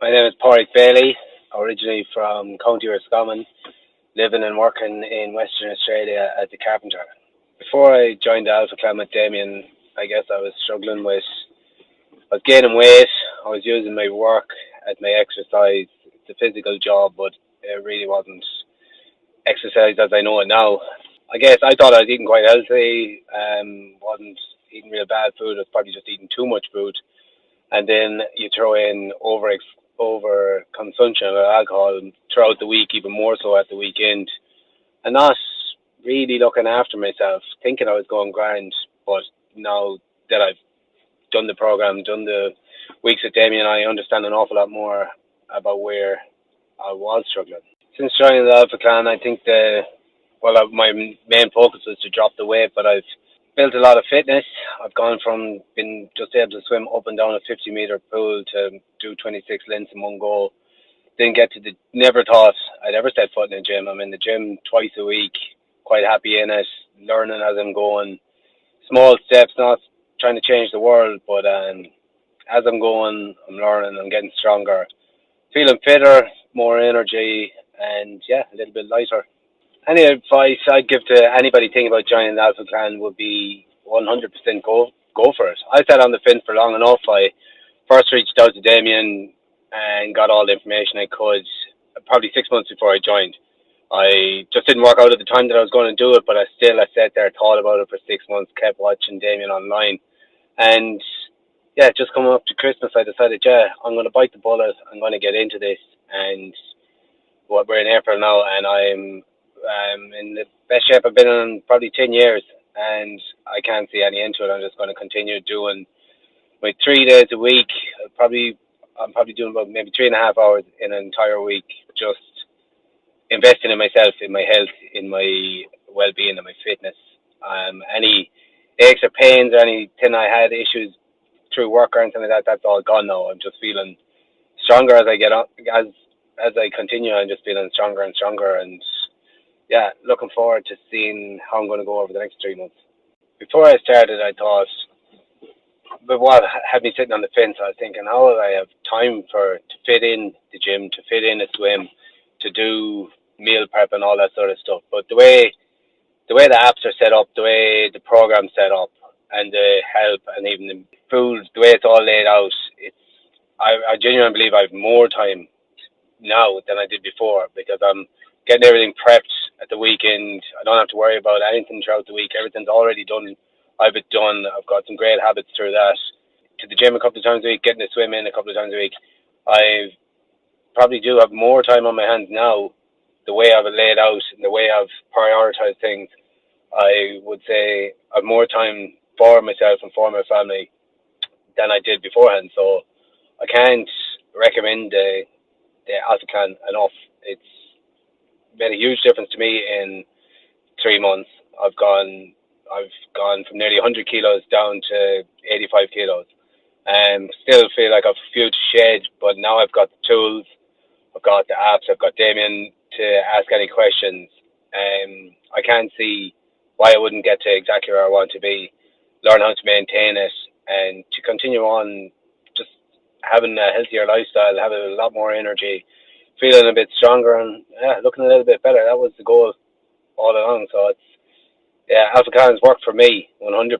My name is Padraig Bailey, originally from County Roscommon, living and working in Western Australia as a carpenter. Before I joined the Alpha Clan with Damien, I guess I was struggling with, I was gaining weight, I was using my work as my exercise. It's a physical job, but it really wasn't exercise as I know it now. I guess I thought I was eating quite healthy, wasn't eating real bad food, I was probably just eating too much food. And then you throw in over consumption of alcohol throughout the week, even more so at the weekend, and not really looking after myself, thinking I was going grand. But now that I've done the program, done the weeks with Damien, I understand an awful lot more about where I was struggling. Since joining the Alpha Clan, I think my main focus was to drop the weight, but I've built a lot of fitness. I've gone from being just able to swim up and down a 50-meter pool to do 26 lengths in one go. Didn't get to never thought I'd ever set foot in a gym. I'm in the gym twice a week, quite happy in it, learning as I'm going. Small steps, not trying to change the world, but as I'm going, I'm learning, I'm getting stronger, feeling fitter, more energy, and yeah, a little bit lighter. Any advice I'd give to anybody thinking about joining the Alpha Clan would be 100% go for it. I sat on the fence for long enough. I first reached out to Damien and got all the information I could probably 6 months before I joined. I just didn't work out at the time that I was going to do it, but I sat there, thought about it for 6 months, kept watching Damien online. And yeah, just coming up to Christmas, I decided, yeah, I'm going to bite the bullet. I'm going to get into this. And we're in April now, and I'm in the best shape I've been in probably 10 years, and I can't see any end to it. I'm just going to continue doing my 3 days a week. I'm probably doing about maybe 3.5 hours in an entire week, just investing in myself, in my health, in my well-being, and my fitness. Any aches or pains or anything I had issues through work or anything like that, that's all gone now. I'm just feeling stronger as I get on, as I continue. I'm just feeling stronger and stronger, and yeah, looking forward to seeing how I'm going to go over the next 3 months. Before I started, I thought, but what had me sitting on the fence, I was thinking, how will I have time to fit in the gym, to fit in a swim, to do meal prep and all that sort of stuff. But the way the apps are set up, the way the program's set up, and the help and even the food, the way it's all laid out, I genuinely believe I have more time now than I did before, because I'm getting everything prepped at the weekend. I don't have to worry about anything throughout the week. Everything's already done. I've it done. I've got some great habits through that. To the gym a couple of times a week, getting to swim in a couple of times a week. I probably do have more time on my hands now, the way I've it laid out and the way I've prioritized things. I would say I've more time for myself and for my family than I did beforehand. So I can't recommend the Alpha Clan enough. It's made a huge difference to me in 3 months. I've gone from nearly 100 kilos down to 85 kilos. Still feel like I've a few to shed, but now I've got the tools, I've got the apps, I've got Damien to ask any questions. I can't see why I wouldn't get to exactly where I want to be, learn how to maintain it, and to continue on just having a healthier lifestyle, having a lot more energy, feeling a bit stronger, and yeah, looking a little bit better. That was the goal all along. So it's, yeah, Alpha Clan's worked for me 100%.